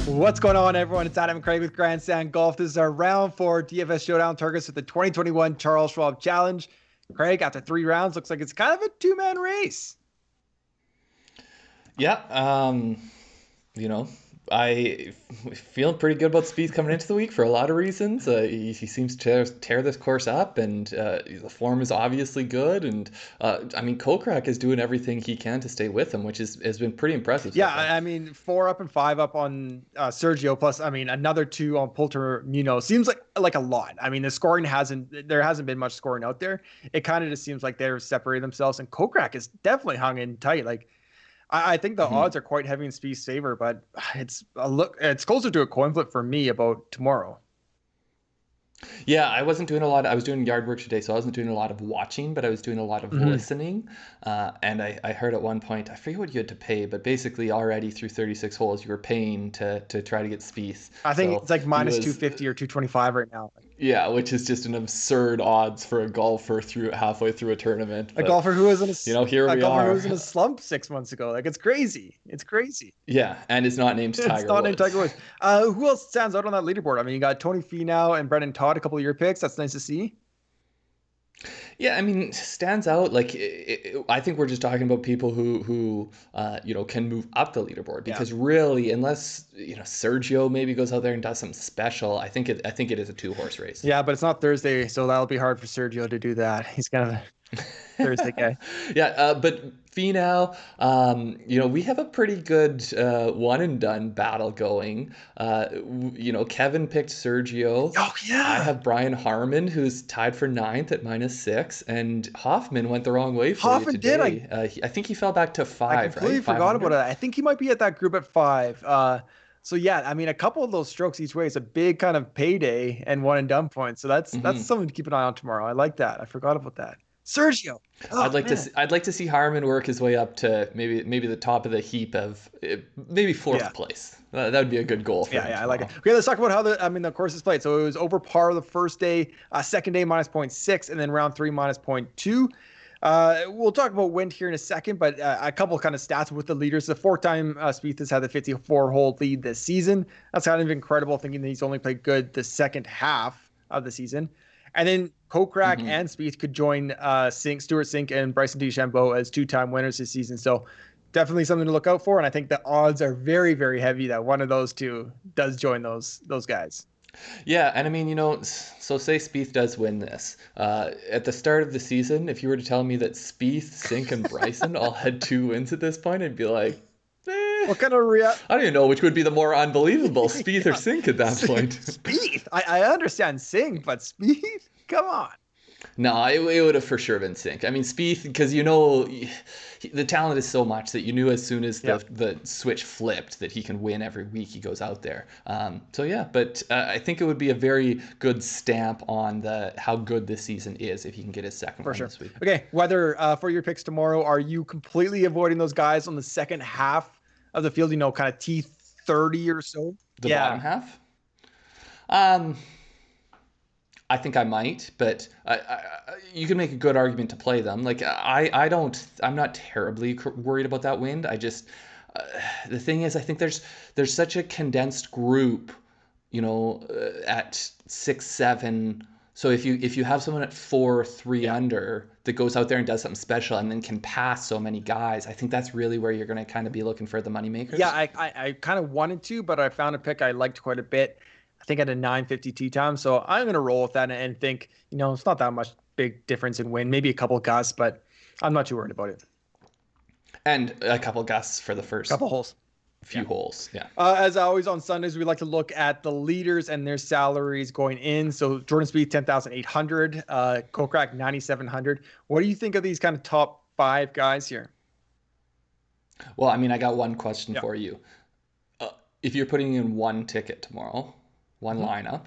What's going on, everyone? It's Adam and Craig with Grandstand Golf. This is our round 4 DFS Showdown targets with the 2021 Charles Schwab Challenge. Craig, after 3 rounds, looks like it's kind of a two-man race. Yeah, I feel pretty good about Spieth coming into the week for a lot of reasons. He seems to tear this course up, and the form is obviously good. And Kokrak is doing everything he can to stay with him, which has been pretty impressive. Yeah, I mean, 4 up and 5 up on Sergio, plus another 2 on Poulter Munoz seems like a lot. I mean, there hasn't been much scoring out there. It kind of just seems like they're separating themselves, and Kokrak is definitely hung in tight. Like, I think the odds are quite heavy in Spieth's favor, but it's closer to a coin flip for me about tomorrow. Yeah, I wasn't doing a lot. I was doing yard work today, so I wasn't doing a lot of watching, but I was doing a lot of listening. And I heard at one point, I forget what you had to pay, but basically already through 36 holes, you were paying to try to get Spieth. I think it's like minus 250 or 225 right now. Yeah, which is just an absurd odds for a golfer halfway through a tournament. A golfer who was in who was in a slump 6 months ago. Like, it's crazy. It's crazy. Yeah, and it's not named Tiger Woods. It's not named Tiger Woods. Who else stands out on that leaderboard? I mean, you got Tony Finau and Brendon Todd, a couple of your picks. That's nice to see. Yeah, I mean, stands out. Like, I think we're just talking about people who can move up the leaderboard, because really, unless Sergio maybe goes out there and does something special, I think it is a 2-horse race. Yeah, but it's not Thursday, so that'll be hard for Sergio to do that. He's kind of a Thursday guy. Yeah, but Finau, we have a pretty good one and done battle going. Kevin picked Sergio. Oh yeah. I have Brian Harman, who's tied for 9th at -6, and Hoffman went the wrong way for you today. I think he fell back to 5. I completely forgot about it. I think he might be at that group at 5. So yeah, I mean, a couple of those strokes each way is a big kind of payday and one and done point. So that's something to keep an eye on tomorrow. I like that. I forgot about that. Sergio. I'd like to see Harman work his way up to maybe the top of the heap of maybe 4th place. That would be a good goal for him. I like it. Okay, let's talk about how the course is played. So it was over par the first day, second day minus 0.6, and then round 3 minus 0.2. We'll talk about wind here in a second, but a couple kind of stats with the leaders. The 4th time Spieth has had the 54-hole lead this season. That's kind of incredible, thinking that he's only played good the second half of the season. And then Kokrak and Spieth could join Stuart Sink and Bryson DeChambeau as 2-time winners this season. So definitely something to look out for. And I think the odds are very, very heavy that one of those two does join those guys. Yeah, and I mean, so say Spieth does win this. At the start of the season, if you were to tell me that Spieth, Sink, and Bryson all had 2 wins at this point, I'd be like, what kind of I don't even know which would be the more unbelievable, Spieth or Sink at that point. Spieth? I understand Sink, but Spieth? Come on. No, it would have for sure been Sink. I mean, Spieth, because the talent is so much that you knew as soon as the switch flipped that he can win every week he goes out there. But I think it would be a very good stamp on how good this season is if he can get his second one this week. Okay, whether for your picks tomorrow, are you completely avoiding those guys on the second half of the field, kind of T30 or so? The bottom half? I think I might, but you can make a good argument to play them. Like, I'm not terribly worried about that wind. I just, the thing is, I think there's such a condensed group, at 6, 7. So if you have someone at 4, 3 under that goes out there and does something special and then can pass so many guys, I think that's really where you're going to kind of be looking for the money makers. Yeah, I kind of wanted to, but I found a pick I liked quite a bit. I think at a 950 tee time. So I'm going to roll with that and think, it's not that much big difference in win, maybe a couple gusts, but I'm not too worried about it. And a couple gusts for the first couple holes. Few holes. Yeah. As always on Sundays, we like to look at the leaders and their salaries going in. So Jordan Spieth, 10,800, Kokrak, 9,700. What do you think of these kind of top 5 guys here? Well, I mean, I got one question for you. If you're putting in one ticket tomorrow, one lineup,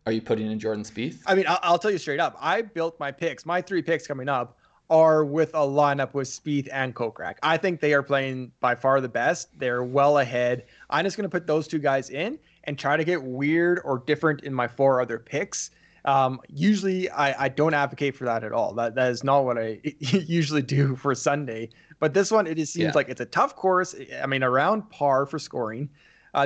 are you putting in Jordan Spieth? I mean, I'll tell you straight up. I built my picks. My 3 picks coming up are with a lineup with Spieth and Kokrak. I think they are playing by far the best. They're well ahead. I'm just going to put those 2 guys in and try to get weird or different in my 4 other picks. Usually I don't advocate for that at all. That is not what I usually do for Sunday. But this one, it just seems like it's a tough course. I mean, around par for scoring.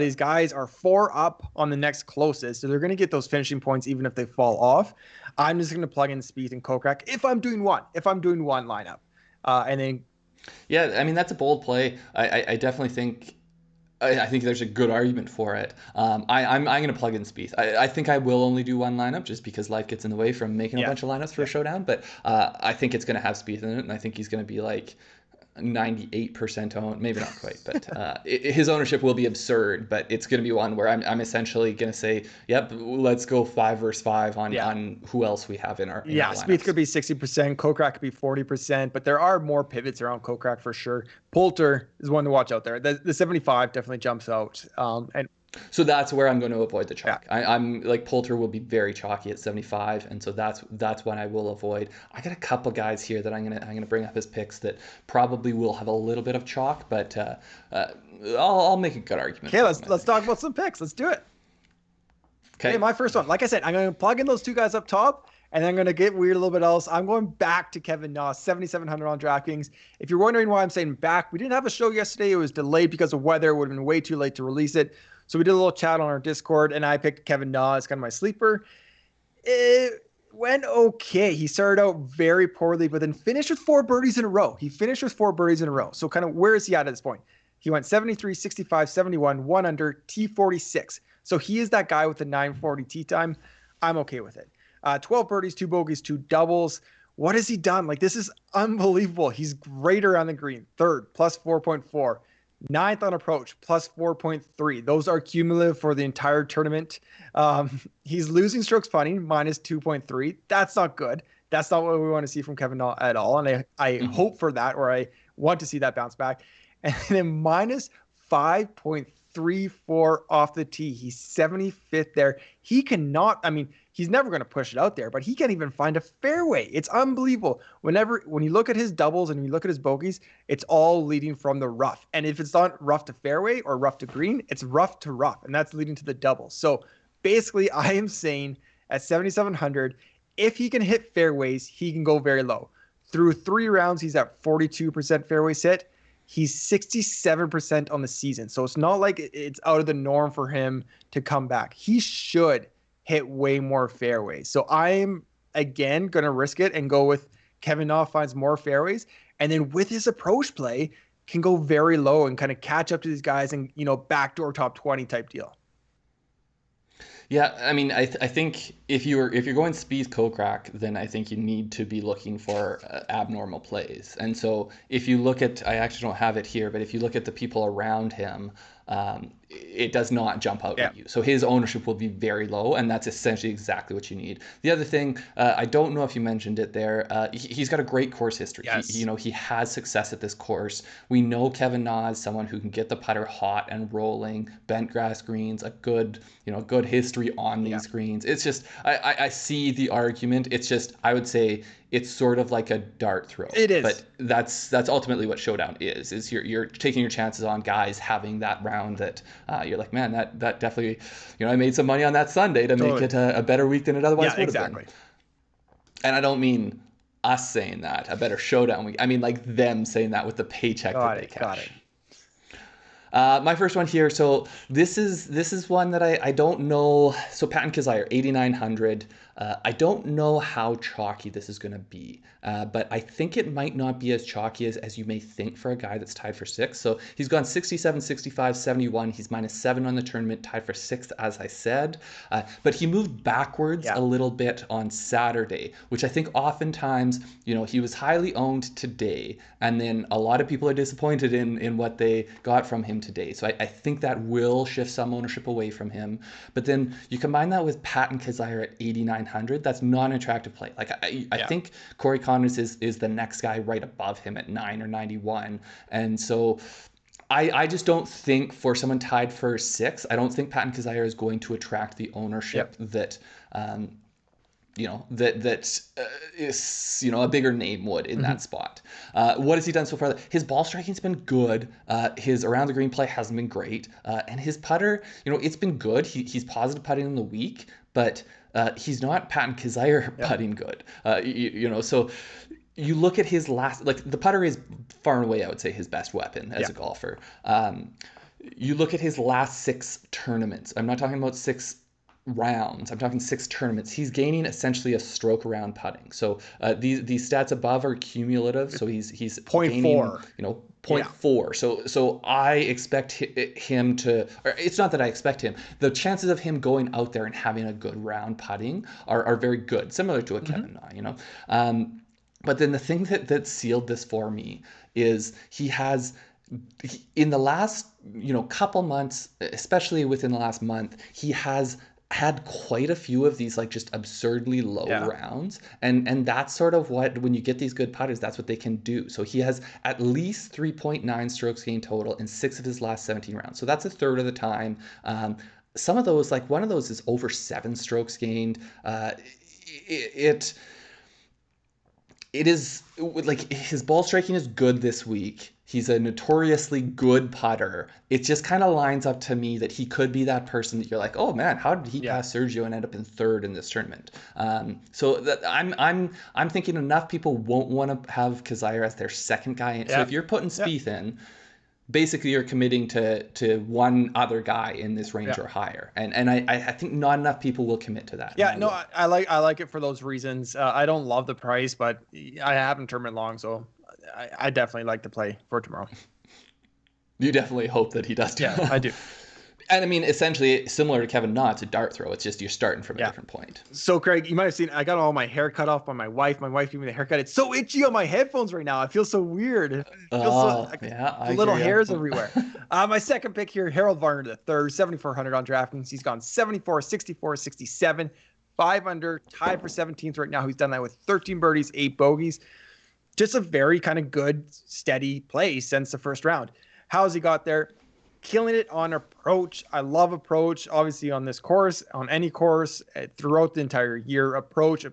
These guys are 4 up on the next closest, so they're going to get those finishing points even if they fall off. I'm just going to plug in Spieth and Kokrak if I'm doing one lineup, and then. Yeah, I mean that's a bold play. I definitely think. I think there's a good argument for it. I'm going to plug in Spieth. I think I will only do one lineup just because life gets in the way from making a bunch of lineups for a showdown. But I think it's going to have Spieth in it, and I think he's going to be like 98% owned, maybe not quite, but his ownership will be absurd. But it's going to be one where I'm essentially going to say, yep, let's go 5 versus 5 on who else we have in our Spieth could be 60%, Kokrak could be 40%, but there are more pivots around Kokrak for sure. Poulter is one to watch out there. The 75 definitely jumps out, and. So that's where I'm going to avoid the chalk. I'm like Poulter will be very chalky at 75, and so that's one I will avoid. I got a couple guys here that I'm gonna bring up as picks that probably will have a little bit of chalk, but I'll make a good argument. Okay, let's talk about some picks. Let's do it. Okay, my first one. Like I said, I'm going to plug in those 2 guys up top, and I'm going to get weird a little bit else. I'm going back to Kevin Na, 7,700 on DraftKings. If you're wondering why I'm saying back, we didn't have a show yesterday. It was delayed because of weather. It would have been way too late to release it. So we did a little chat on our Discord, and I picked Kevin Na as kind of my sleeper. It went okay. He started out very poorly, but then finished with 4 birdies in a row. So kind of where is he at this point? He went 73, 65, 71, 1 under, T46. So he is that guy with the 940 tee time. I'm okay with it. 12 birdies, 2 bogeys, 2 doubles. What has he done? Like, this is unbelievable. He's great around the green. 3rd, plus 4.4. 9th on approach, plus 4.3. Those are cumulative for the entire tournament. He's losing strokes putting, minus 2.3. That's not good. That's not what we want to see from Kevin Na at all. And I hope for that, or I want to see that bounce back. And then minus 5.34 off the tee. He's 75th there. He cannot, I mean, he's never going to push it out there, but he can't even find a fairway. It's unbelievable. When you look at his doubles and you look at his bogeys, it's all leading from the rough. And if it's not rough to fairway or rough to green, it's rough to rough, and that's leading to the doubles. So basically, I am saying at 7,700, if he can hit fairways, he can go very low. Through 3 rounds, he's at 42% fairways hit. He's 67% on the season. So it's not like it's out of the norm for him to come back. He should hit way more fairways. So I'm, again, going to risk it and go with Kevin Na finds more fairways. And then with his approach play, can go very low and kind of catch up to these guys and, backdoor top 20 type deal. Yeah, I mean, I think if you're going Spieth Kokrak, then I think you need to be looking for abnormal plays. And so if you look at, I actually don't have it here, but if you look at the people around him, it does not jump out at you. So his ownership will be very low, and that's essentially exactly what you need. The other thing, I don't know if you mentioned it there, he's got a great course history. Yes. He has success at this course. We know Kevin Na is someone who can get the putter hot and rolling, bent grass greens, a good history on these greens. It's just, I see the argument. It's just, I would say it's sort of like a dart throw. It is. But that's ultimately what Showdown is you're taking your chances on guys having that round that you're like, man, that definitely, I made some money on that Sunday to make it a better week than it otherwise would have been. And I don't mean us saying that, a better Showdown week. I mean like them saying that with the paycheck that they cash. Got it. My first one here. So this is one that I don't know. So Patton Kizzire, 8,900. I don't know how chalky this is going to be, but I think it might not be as chalky as you may think for a guy that's tied for 6th. So he's gone 67, 65, 71. He's minus 7 on the tournament, tied for 6th, as I said. But he moved backwards a little bit on Saturday, which I think oftentimes, he was highly owned today, and then a lot of people are disappointed in what they got from him today. So I think that will shift some ownership away from him. But then you combine that with Patton Kizzire at 8,900. That's not an attractive play. Like I think Corey Connors is the next guy right above him at 9 or 91. And so I just don't think for someone tied for 6, I don't think Patton Kizzire is going to attract the ownership that is a bigger name would in that spot. What has he done so far? His ball striking's been good. His around the green play hasn't been great, and his putter, it's been good. He's positive putting in the week, but he's not Patton Kizzire putting good. So you look at his last, the putter is far and away, I would say, his best weapon as a golfer. You look at his last 6 tournaments. I'm not talking about 6 rounds. I'm talking 6 tournaments. He's gaining essentially a stroke around putting. So these stats above are cumulative. So he's Point gaining, 4. you know, 0.4. So I expect him to, or it's not that I expect him. The chances of him going out there and having a good round putting are very good, similar to a Kevin Na, you know. But then the thing that sealed this for me is in the last, you know, couple months, especially within the last month, he has had quite a few of these like just absurdly low rounds, and that's sort of what, when you get these good putters, that's what they can do. So he has at least 3.9 strokes gained total in 6 of his last 17 rounds. So that's a third of the time. Some of those, like one of those is over 7 strokes gained. It is like his ball striking is good this week. He's a notoriously good putter. It just kind of lines up to me that he could be that person that you're like, oh man, how did he pass Sergio and end up in third in this tournament? So that I'm thinking enough people won't want to have Kizzire as their second guy. So if you're putting Spieth in, basically you're committing to one other guy in this range or higher, and I think not enough people will commit to that. I like it for those reasons. I don't love the price, but I haven't tournament long, so I definitely like to play for tomorrow. You definitely hope that he does too. Yeah, I do. And I mean, essentially similar to Kevin Na, it's a dart throw. It's just you're starting from a different point. So Craig, you might have seen I got all my hair cut off by my wife. My wife gave me the haircut. It's so itchy on my headphones right now. I feel so weird. It feels little hairs everywhere. My second pick here, Harold Varner III, 7,400 on DraftKings. He's gone 74, 64, 67, 5 under, tied for 17th right now. He's done that with 13 birdies, 8 bogeys. Just a very kind of good, steady play since the first round. How's he got there? Killing it on approach. I love approach. Obviously on this course, on any course, throughout the entire year, approach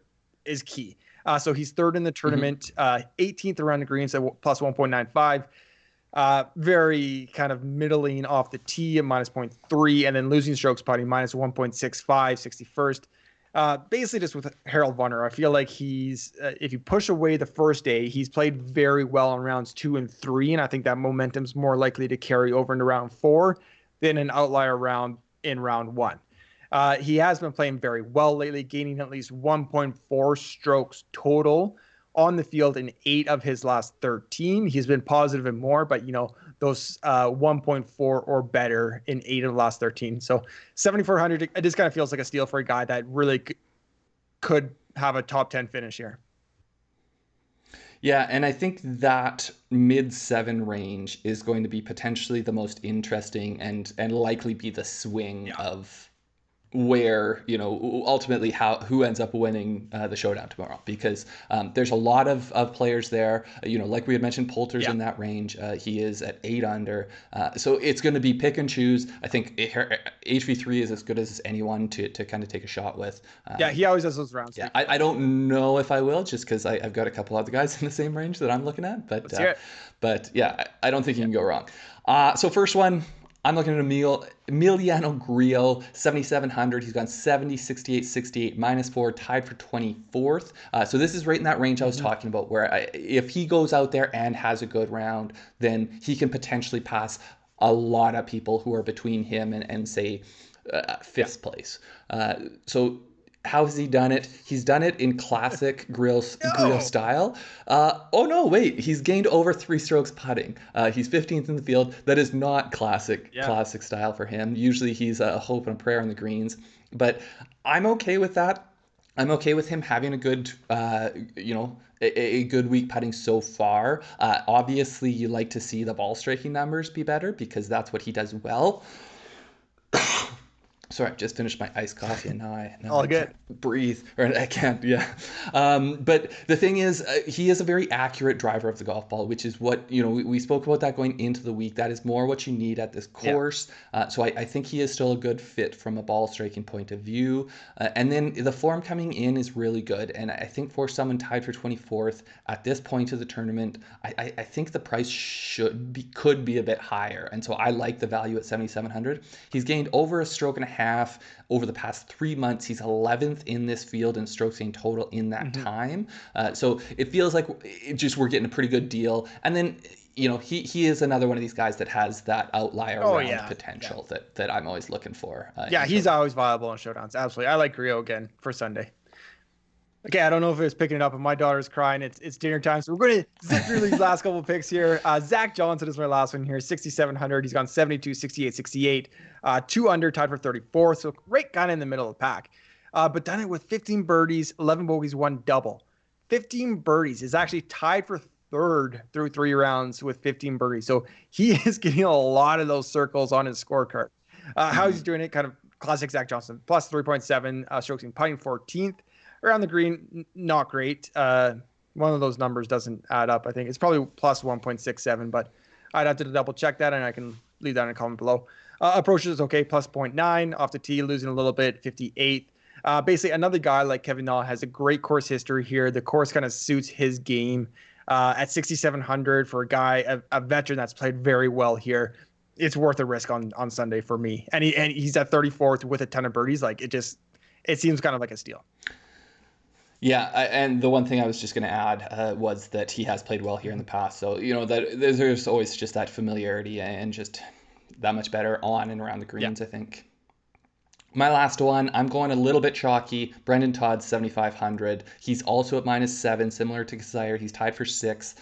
is key. So he's third in the tournament, 18th around the greens at plus 1.95. Very kind of middling off the tee at minus 0.3, and then losing strokes putting minus 1.65, 61st. Basically just with Harold Varner, I feel like he's, if you push away the first day, he's played very well in rounds 2 and 3. And I think that momentum's more likely to carry over into round 4 than an outlier round in round 1. He has been playing very well lately, gaining at least 1.4 strokes total on the field in 8 of his last 13. He's been positive and more, but you know, those 1.4 or better in 8 of the last 13. So 7,400, it just kind of feels like a steal for a guy that really could have a top 10 finish here. Yeah, and I think that mid-7 range is going to be potentially the most interesting and likely be the swing of where, you know, ultimately who ends up winning the showdown tomorrow, because there's a lot of players there, you know, like we had mentioned, Poulter's in that range. He is at 8 under, so it's going to be pick and choose. I think HV3 is as good as anyone to kind of take a shot with. He always has those rounds. I don't know if I will, just because I've got a couple other guys in the same range that I'm looking at, but yeah, I don't think you can go wrong. So first one, I'm looking at Emiliano Grillo, 7,700. He's gone 70, 68, 68, minus 4, tied for 24th. So this is right in that range I was talking about, where if he goes out there and has a good round, then he can potentially pass a lot of people who are between him and say, 5th place. So how has he done it? He's done it in classic Grillo style. Oh no, wait! He's gained over 3 strokes putting. He's 15th in the field. That is not classic style for him. Usually he's a hope and a prayer on the greens. But I'm okay with that. I'm okay with him having a good, a good week putting so far. Obviously, you like to see the ball striking numbers be better because that's what he does well. Sorry, I just finished my iced coffee and now I can't breathe, or I can't, but the thing is, he is a very accurate driver of the golf ball, which is what, you know, we spoke about that going into the week. That is more what you need at this course. So I think he is still a good fit from a ball striking point of view. And then the form coming in is really good. And I think for someone tied for 24th at this point of the tournament, I think the price could be a bit higher. And so I like the value at 7,700. He's gained over a stroke and a half over the past 3 months. He's 11th in this field in strokes gained total in that time. So it feels like we're getting a pretty good deal. And then he is another one of these guys that has that outlier round potential that I'm always looking for. He's always viable in showdowns. Absolutely. I like Grillo again for Sunday. Okay, I don't know if it was picking it up, but my daughter's crying. It's dinner time, so we're going to zip through these last couple of picks here. Zach Johnson is my last one here, 6,700. He's gone 72, 68, 68. 2 under, tied for 34, so right kind of in the middle of the pack. But done it with 15 birdies, 11 bogeys, 1 double. 15 birdies is actually tied for third through 3 rounds with 15 birdies. So he is getting a lot of those circles on his scorecard. How he's doing it, kind of classic Zach Johnson, plus 3.7, strokes in putting 14th. Around the green, not great. One of those numbers doesn't add up. I think it's probably plus 1.67, but I'd have to double check that, and I can leave that in a comment below. Approach is okay, plus 0.9. Off the tee, losing a little bit, 58. Basically, another guy like Kevin Na has a great course history here. The course kind of suits his game. At 6,700 for a guy, a veteran that's played very well here, it's worth a risk on Sunday for me. And he's at 34th with a ton of birdies. Like it seems kind of like a steal. Yeah, and the one thing I was just going to add was that he has played well here in the past. So, that there's always just that familiarity and just that much better on and around the greens, I think. My last one, I'm going a little bit chalky. Brendon Todd, 7,500. He's also at -7, similar to Kizzire. He's tied for 6th.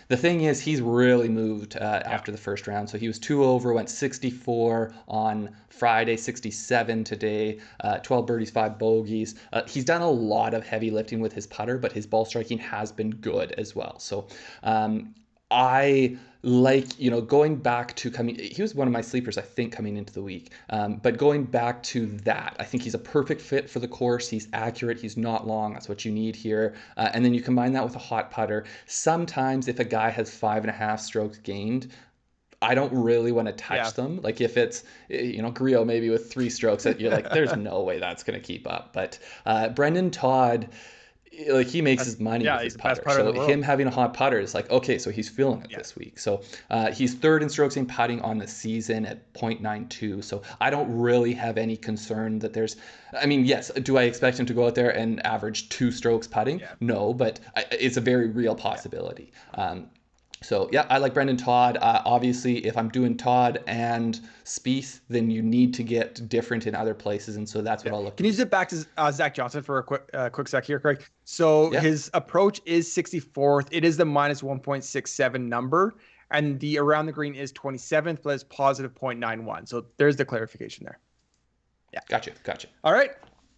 The thing is, he's really moved after the first round. So he was 2 over, went 64 on Friday, 67 today, 12 birdies, 5 bogeys. He's done a lot of heavy lifting with his putter, but his ball striking has been good as well. So I like, going back to he was one of my sleepers, I think, coming into the week. But going back to that, I think he's a perfect fit for the course. He's accurate. He's not long. That's what you need here. And then you combine that with a hot putter. Sometimes if a guy has 5.5 strokes gained, I don't really want to touch them. Like if it's, Grillo maybe with 3 strokes, you're like, there's no way that's going to keep up. But Brendon Todd, he makes his money with his putter. So him having a hot putter is like, okay, so he's feeling it this week. So he's 3rd in strokes in putting on the season at 0.92. So I don't really have any concern that yes, do I expect him to go out there and average 2 strokes putting? No, but it's a very real possibility. So I like Brendon Todd. Obviously, if I'm doing Todd and Spieth, then you need to get different in other places, and so that's what I'll look. Can you zip back to Zach Johnson for a quick sec here, Craig? So his approach is 64th. It is the minus 1.67 number, and the around the green is 27th, but it's positive 0.91. So there's the clarification there. Yeah, gotcha. All right.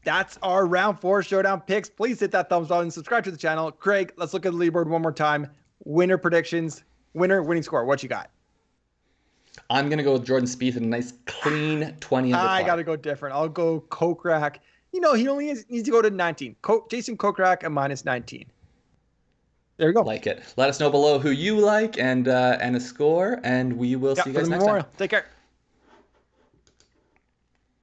That's our round 4 showdown picks. Please hit that thumbs up and subscribe to the channel. Craig, let's look at the leaderboard one more time. Winner predictions, winning score. What you got? I'm going to go with Jordan Spieth in a nice clean 20 under par. I got to go different. I'll go Kokrak. He only needs to go to 19. Jason Kokrak at -19. There you go. Like it. Let us know below who you like and a score, and we will see you guys next time. Take care.